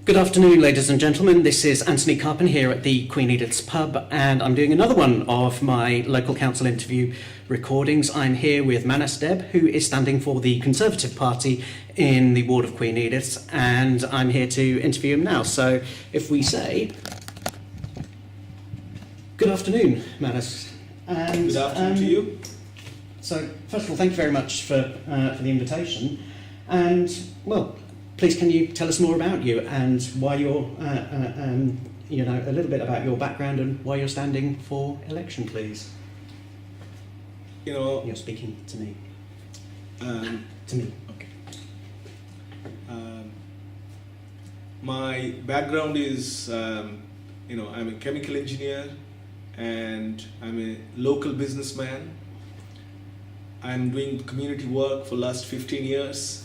Good afternoon, ladies and gentlemen. This is Antony Carpen here at the Queen Edith's Pub, and I'm doing another one of my local council interview recordings. I'm here with Manas Deb, who is standing for the Conservative Party in the ward of Queen Edith's, and I'm here to interview him now. So if we say, good afternoon, Manas. And, good afternoon to you. So first of all, thank you very much for the invitation. And, well, please, can you tell us more about you and why you're, a little bit about your background and why you're standing for election, please? You're speaking to me. To me. Okay. My background is, I'm a chemical engineer and I'm a local businessman. I'm doing community work for the last 15 years.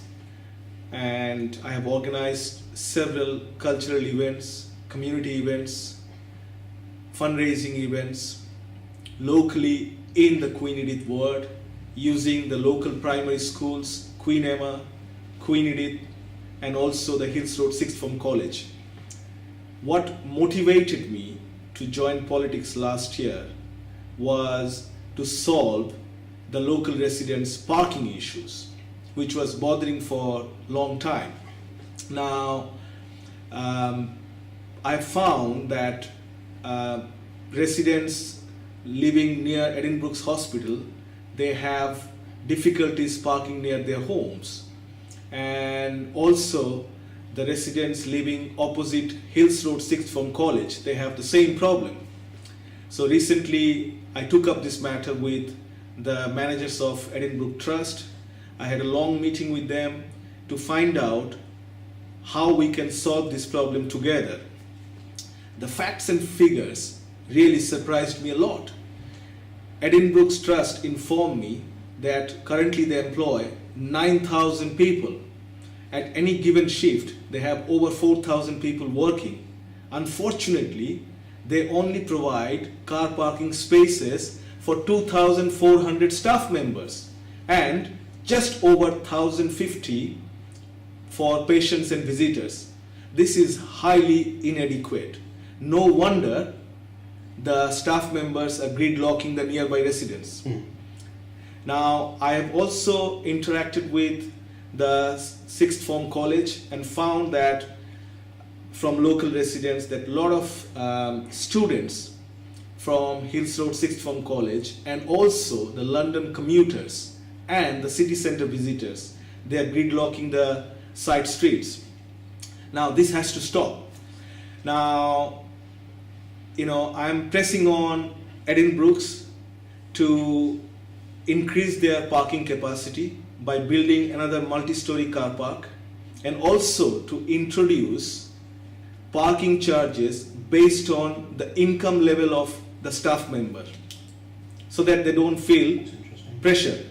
And I have organized several cultural events, community events, fundraising events locally in the Queen Edith ward using the local primary schools, Queen Emma, Queen Edith, and also the Hills Road Sixth Form College. What motivated me to join politics last year was to solve the local residents' parking issues, which was bothering for a long time. Now, I found that residents living near Edinburgh's hospital, they have difficulties parking near their homes. And also, the residents living opposite Hills Road Sixth Form College, they have the same problem. So recently, I took up this matter with the managers of Edinburgh Trust. I had a long meeting with them to find out how we can solve this problem together. The facts and figures really surprised me a lot. Edinburgh's Trust informed me that currently they employ 9,000 people. At any given shift, they have over 4,000 people working. Unfortunately, they only provide car parking spaces for 2,400 staff members and just over 1,050 for patients and visitors. This is highly inadequate. No wonder the staff members are gridlocking the nearby residents. Now, I have also interacted with the Sixth Form College and found that from local residents that a lot of students from Hills Road Sixth Form College and also the London commuters and the city center visitors, they are gridlocking the side streets. Now this has to stop. Now, I'm pressing on Edinburgh's to increase their parking capacity by building another multi-story car park and also to introduce parking charges based on the income level of the staff member so that they don't feel pressure.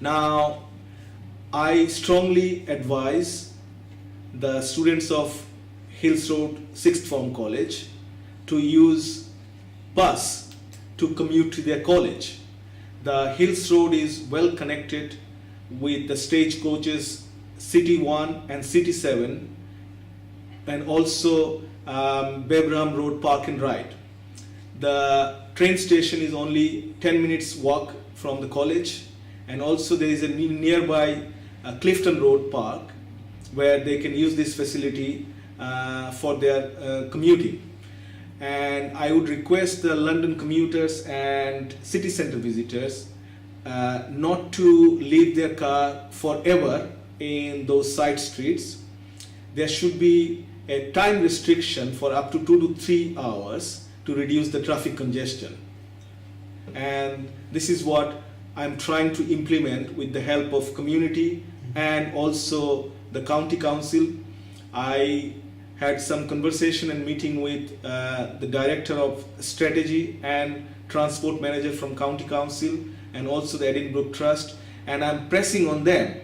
Now, I strongly advise the students of Hills Road Sixth Form College to use bus to commute to their college. The Hills Road is well connected with the stagecoaches City 1 and City 7 and also Bebraham Road Park and Ride. The train station is only 10 minutes walk from the college. And also there is a nearby Clifton Road Park where they can use this facility for their commuting. And I would request the London commuters and city center visitors not to leave their car forever in those side streets. There should be a time restriction for up to 2 to 3 hours to reduce the traffic congestion. And this is what I'm trying to implement with the help of community and also the county council. I had some conversation and meeting with the director of strategy and transport manager from county council and also the Edinburgh Trust, and I'm pressing on them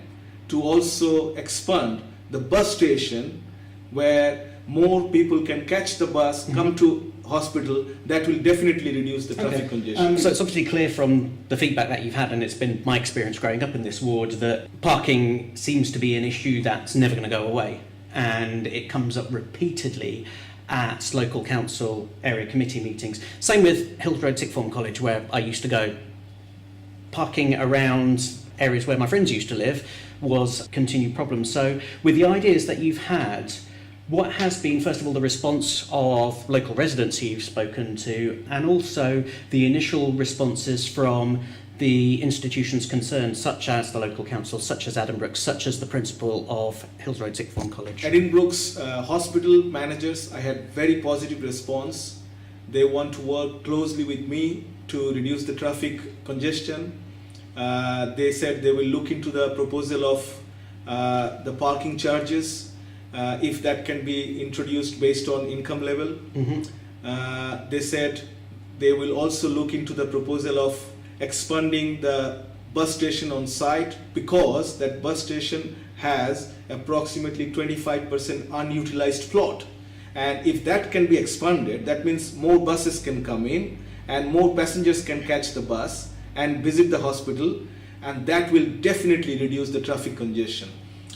to also expand the bus station where more people can catch the bus, come to hospital. That will definitely reduce the traffic congestion. So it's obviously clear from the feedback that you've had, and it's been my experience growing up in this ward, that parking seems to be an issue that's never going to go away. and it comes up repeatedly at local council area committee meetings. Same with Hills Road Sixth Form College, where I used to go. Parking around areas where my friends used to live was a continued problem. So with the ideas that you've had, what has been, first of all, the response of local residents who you've spoken to, and also the initial responses from the institutions concerned, such as the local council, such as Addenbrooke's, such as the principal of Hills Road Sixth Form College? Edinburgh's hospital managers, I had very positive response. They want to work closely with me to reduce the traffic congestion. They said they will look into the proposal of the parking charges, if that can be introduced based on income level. They said they will also look into the proposal of expanding the bus station on site, because that bus station has approximately 25% unutilized plot. And if that can be expanded, that means more buses can come in and more passengers can catch the bus and visit the hospital, and that will definitely reduce the traffic congestion.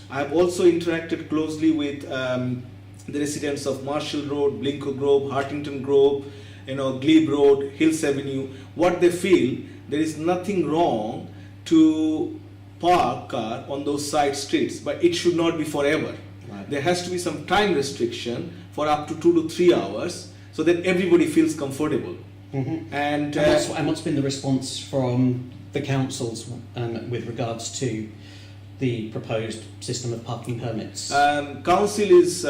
I have also interacted closely with the residents of Marshall Road, Blinko Grove, Hartington Grove, Glebe Road, Hills Avenue. What they feel, there is nothing wrong to park car on those side streets, but it should not be forever. Right. There has to be some time restriction for up to 2 to 3 hours, so that everybody feels comfortable. And what's been the response from the councils with regards to the proposed system of parking permits? Council is,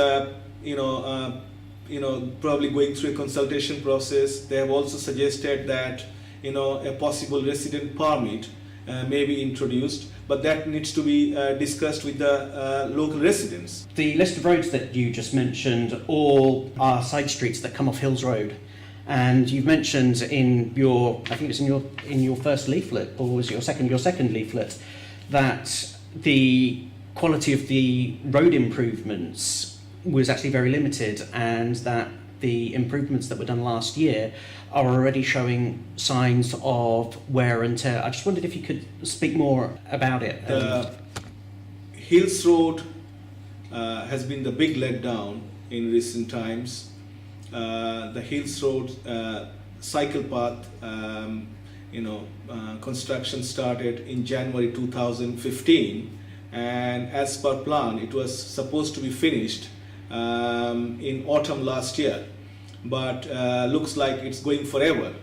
probably going through a consultation process. They have also suggested that, a possible resident permit may be introduced, but that needs to be discussed with the local residents. The list of roads that you just mentioned all are side streets that come off Hills Road. And you've mentioned in your, I think it's in your first leaflet, or was it your second leaflet, that the quality of the road improvements was actually very limited, and that the improvements that were done last year are already showing signs of wear and tear. I just wondered if you could speak more about it. Hills Road has been the big letdown in recent times. The Hills Road cycle path, construction started in January 2015, and as per plan, it was supposed to be finished in autumn last year, but looks like it's going forever.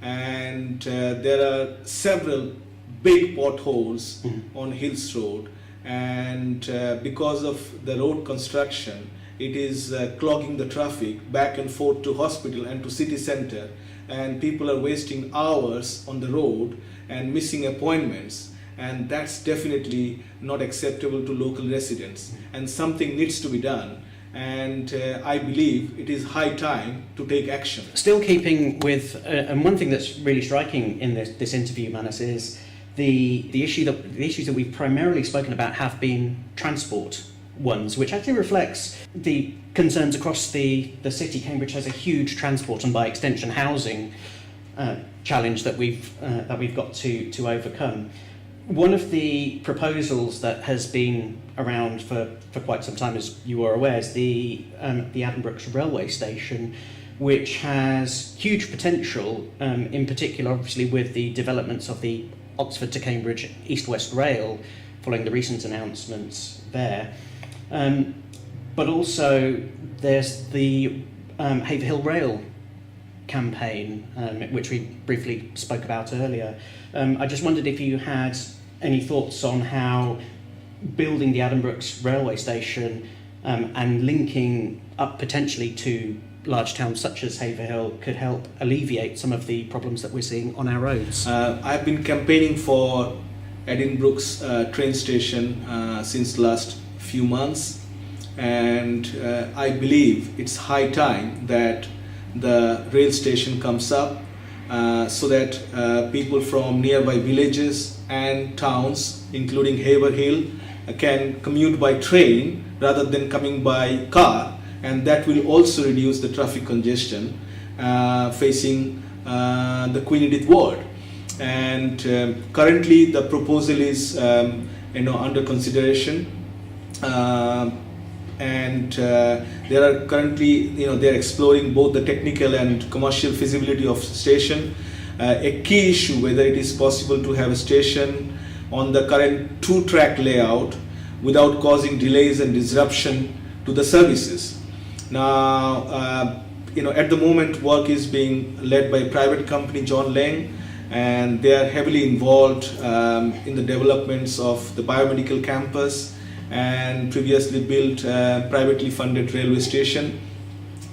And there are several big potholes on Hills Road, and because of the road construction, it is clogging the traffic back and forth to hospital and to city center, and people are wasting hours on the road and missing appointments, and that's definitely not acceptable to local residents, and something needs to be done. And I believe it is high time to take action. Still keeping with, and one thing that's really striking in this interview, Manas, is the issues that we've primarily spoken about have been transport ones, which actually reflects the concerns across the city. Cambridge has a huge transport and by extension housing challenge that we've got to overcome. One of the proposals that has been around for quite some time, as you are aware, is the Addenbrooke's railway station, which has huge potential, in particular obviously with the developments of the Oxford to Cambridge East-West Rail following the recent announcements there. But also there's the Haverhill Rail campaign, which we briefly spoke about earlier. I just wondered if you had any thoughts on how building the Addenbrooke's railway station and linking up potentially to large towns such as Haverhill could help alleviate some of the problems that we're seeing on our roads. I've been campaigning for Addenbrooke's train station since the last few months, and I believe it's high time that the rail station comes up so that people from nearby villages and towns, including Haverhill, can commute by train rather than coming by car, and that will also reduce the traffic congestion facing the Queen Edith ward. And currently the proposal is under consideration. and there are currently, they're exploring both the technical and commercial feasibility of station. A key issue whether it is possible to have a station on the current 2-track layout without causing delays and disruption to the services. Now, at the moment work is being led by a private company, John Lang, and they are heavily involved in the developments of the biomedical campus and previously built privately funded railway station.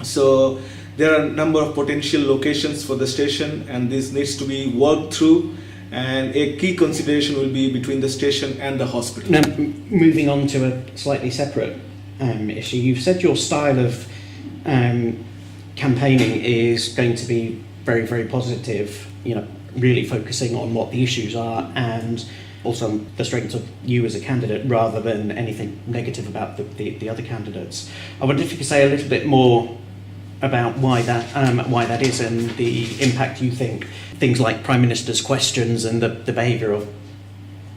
So there are a number of potential locations for the station, and this needs to be worked through, and a key consideration will be between the station and the hospital. Now, moving on to a slightly separate issue, you've said your style of campaigning is going to be very, very positive, really focusing on what the issues are and also the strengths of you as a candidate rather than anything negative about the other candidates. I wonder if you could say a little bit more about why that is and the impact you think things like Prime Minister's questions and the behaviour of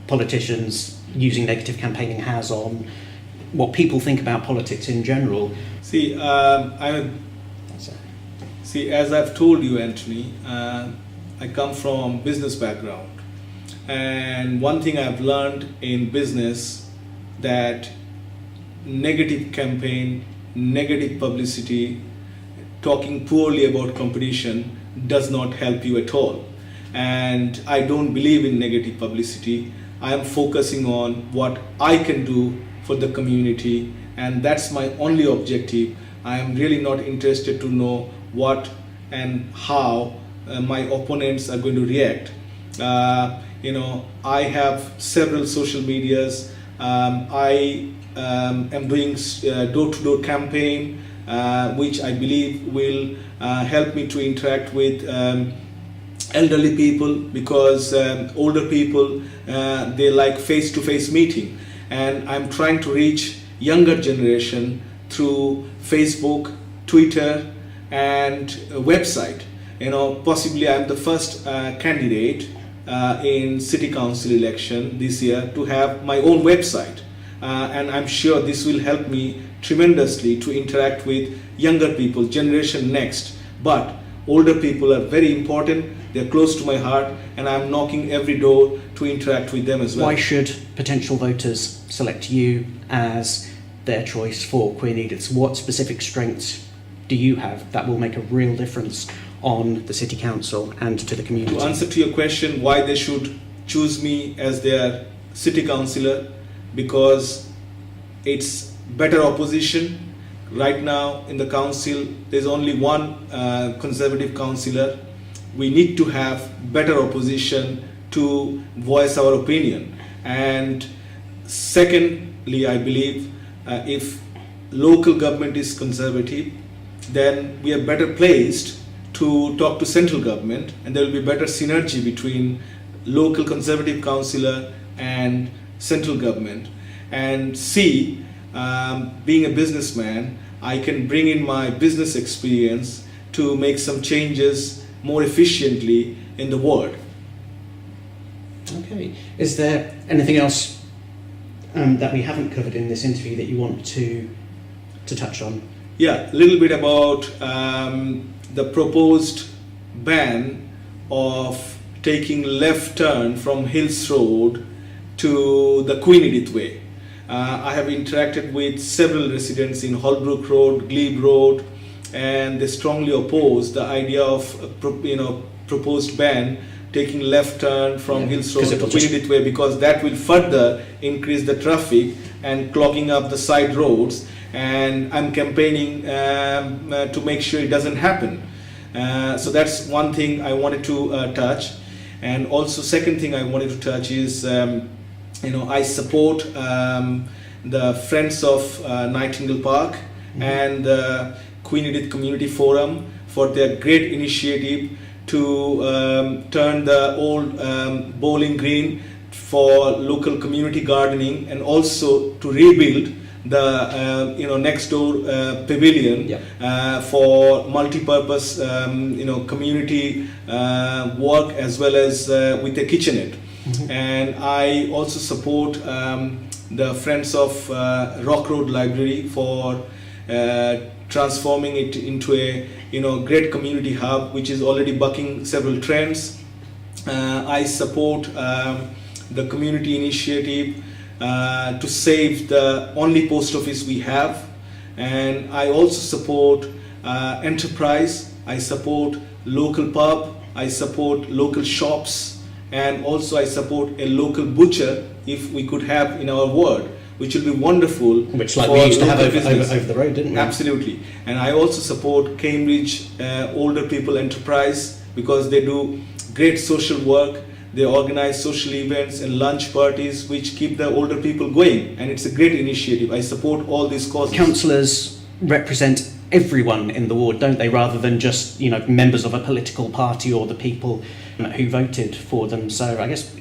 politicians using negative campaigning has on what people think about politics in general. See, as I've told you, Antony, I come from business background, and one thing I've learned in business that negative campaign, negative publicity, talking poorly about competition does not help you at all. And I don't believe in negative publicity. I am focusing on what I can do for the community, and that's my only objective. I am really not interested to know what and how my opponents are going to react. I have several social medias. I am doing door-to-door campaign, which I believe will help me to interact with elderly people, because older people, they like face-to-face meeting, and I'm trying to reach younger generation through Facebook, Twitter, and a website. Possibly I'm the first candidate in city council election this year to have my own website, and I'm sure this will help me tremendously to interact with younger people, generation next. But older people are very important. They're close to my heart, and I'm knocking every door to interact with them as well. Why should potential voters select you as their choice for Queen Edith's? What specific strengths do you have that will make a real difference on the city council and to the community? To answer to your question, why they should choose me as their city councillor, because it's better opposition. Right now in the council, there's only one conservative councillor. We need to have better opposition to voice our opinion. And secondly, I believe if local government is conservative, then we are better placed to talk to central government, and there will be better synergy between local conservative councillor and central government. And C, being a businessman, I can bring in my business experience to make some changes more efficiently in the world. Okay. Is there anything else that we haven't covered in this interview that you want to touch on? Yeah, a little bit about the proposed ban of taking left turn from Hills Road to the Queen Edith Way. I have interacted with several residents in Holbrook Road, Glebe Road, and they strongly oppose the idea of proposed ban taking left turn from Hills Road to Queen Edith Way, because that will further increase the traffic and clogging up the side roads. And I'm campaigning to make sure it doesn't happen. So that's one thing I wanted to touch. And also second thing I wanted to touch is I support the Friends of Nightingale Park and the Queen Edith Community Forum for their great initiative to turn the old bowling green for local community gardening, and also to rebuild the next door pavilion for multi-purpose community work, as well as with a kitchenette. And I also support the Friends of Rock Road Library for transforming it into a great community hub, which is already bucking several trends. I support the community initiative to save the only post office we have, and I also support enterprise. I support local pub, I support local shops, and also I support a local butcher if we could have in our ward, which will be wonderful. Which like we used to have over the road, didn't we? Absolutely. And I also support Cambridge Older People Enterprise because they do great social work. They organize social events and lunch parties which keep the older people going, and it's a great initiative. I support all these causes. Councillors represent everyone in the ward, don't they, rather than just members of a political party or the people who voted for them. So I guess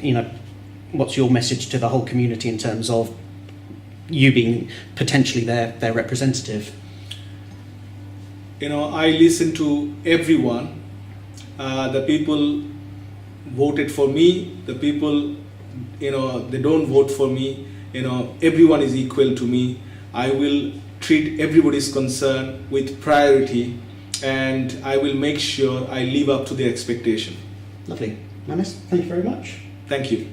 what's your message to the whole community in terms of you being potentially their representative? I listen to everyone. The people voted for me, the people they don't vote for me, everyone is equal to me. I will treat everybody's concern with priority, and I will make sure I live up to their expectation. Lovely. Manas, thank you very much. Thank you.